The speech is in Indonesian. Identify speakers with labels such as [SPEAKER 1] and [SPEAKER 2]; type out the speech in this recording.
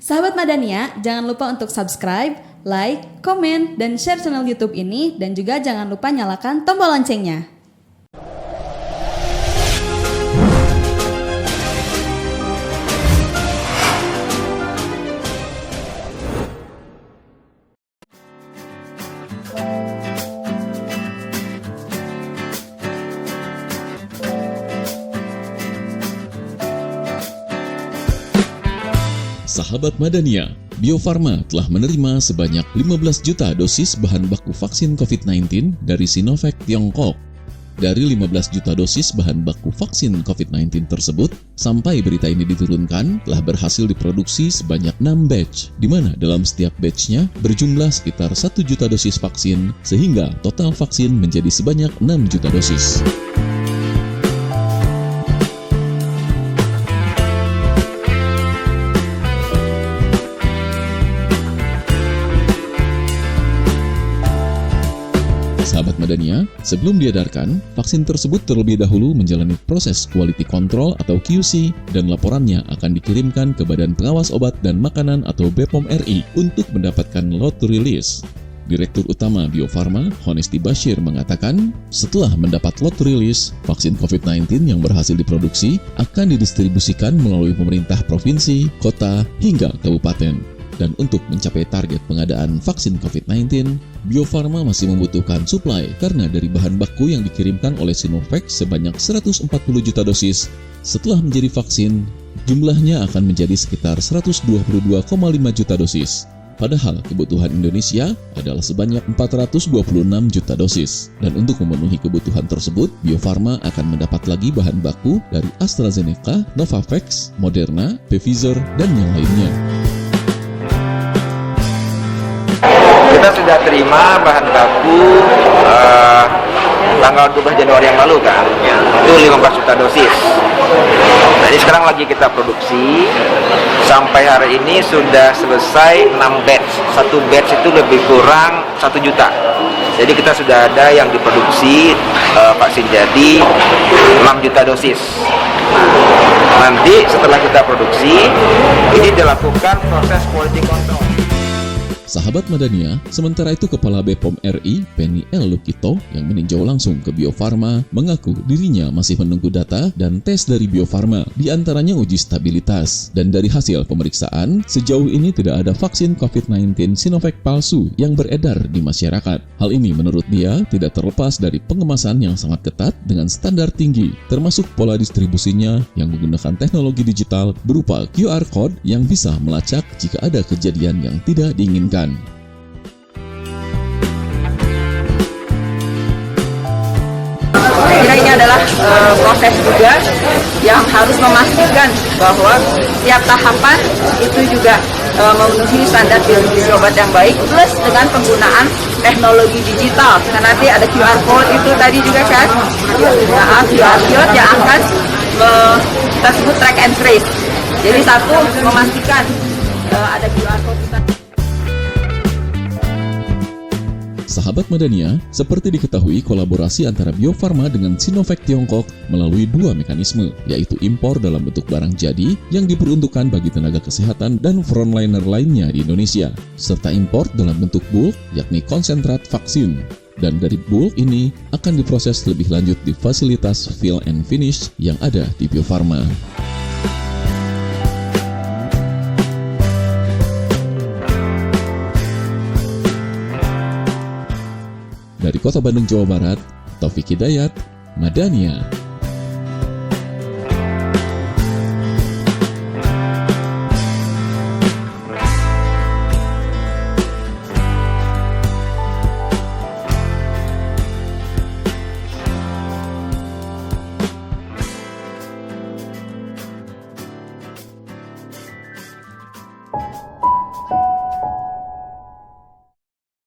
[SPEAKER 1] Sahabat Madania, jangan lupa untuk subscribe, like, komen, dan share channel YouTube ini, dan juga jangan lupa nyalakan tombol loncengnya.
[SPEAKER 2] Sahabat Madania, Bio Farma telah menerima sebanyak 15 juta dosis bahan baku vaksin COVID-19 dari Sinovac Tiongkok. Dari 15 juta dosis bahan baku vaksin COVID-19 tersebut, sampai berita ini diturunkan, telah berhasil diproduksi sebanyak 6 batch, di mana dalam setiap batchnya berjumlah sekitar 1 juta dosis vaksin, sehingga total vaksin menjadi sebanyak 6 juta dosis. Sahabat Madania, sebelum diedarkan, vaksin tersebut terlebih dahulu menjalani proses quality control atau QC dan laporannya akan dikirimkan ke Badan Pengawas Obat dan Makanan atau BPOM RI untuk mendapatkan lot to release. Direktur Utama Bio Farma, Honesti Bashir, mengatakan, setelah mendapat lot to release, vaksin COVID-19 yang berhasil diproduksi akan didistribusikan melalui pemerintah provinsi, kota, hingga kabupaten. Dan untuk mencapai target pengadaan vaksin COVID-19, Bio Farma masih membutuhkan suplai karena dari bahan baku yang dikirimkan oleh Sinovac sebanyak 140 juta dosis. Setelah menjadi vaksin, jumlahnya akan menjadi sekitar 122,5 juta dosis. Padahal kebutuhan Indonesia adalah sebanyak 426 juta dosis. Dan untuk memenuhi kebutuhan tersebut, Bio Farma akan mendapat lagi bahan baku dari AstraZeneca, Novavax, Moderna, Pfizer, dan yang lainnya.
[SPEAKER 3] Kita sudah terima bahan baku tanggal 12 Januari yang lalu kan, itu 15 juta dosis. Nah ini sekarang lagi kita produksi, sampai hari ini sudah selesai 6 batch. Satu batch itu lebih kurang 1 juta. Jadi kita sudah ada yang diproduksi vaksin jadi 6 juta dosis. Nah, nanti setelah kita produksi, ini dilakukan proses quality control.
[SPEAKER 2] Sahabat Madania, sementara itu Kepala BPOM RI, Penny L. Lukito, yang meninjau langsung ke Bio Farma, mengaku dirinya masih menunggu data dan tes dari Bio Farma, diantaranya uji stabilitas. Dan dari hasil pemeriksaan, sejauh ini tidak ada vaksin COVID-19 Sinovac palsu yang beredar di masyarakat. Hal ini menurut dia tidak terlepas dari pengemasan yang sangat ketat dengan standar tinggi, termasuk pola distribusinya yang menggunakan teknologi digital berupa QR Code yang bisa melacak jika ada kejadian yang tidak diinginkan.
[SPEAKER 4] Kira ini adalah proses juga yang harus memastikan bahwa setiap tahapan itu juga memenuhi standar biologi obat yang baik, plus dengan penggunaan teknologi digital. Karena nanti ada QR code itu tadi juga kan, QR code yang akan kita sebut track and trace. Jadi satu memastikan ada QR code kita.
[SPEAKER 2] Sahabat Madania, seperti diketahui kolaborasi antara Bio Farma dengan Sinovac Tiongkok melalui dua mekanisme, yaitu impor dalam bentuk barang jadi yang diperuntukkan bagi tenaga kesehatan dan frontliner lainnya di Indonesia, serta impor dalam bentuk bulk, yakni konsentrat vaksin. Dan dari bulk ini akan diproses lebih lanjut di fasilitas fill and finish yang ada di Bio Farma. Dari Kota Bandung, Jawa Barat, Taufik Hidayat, Madania.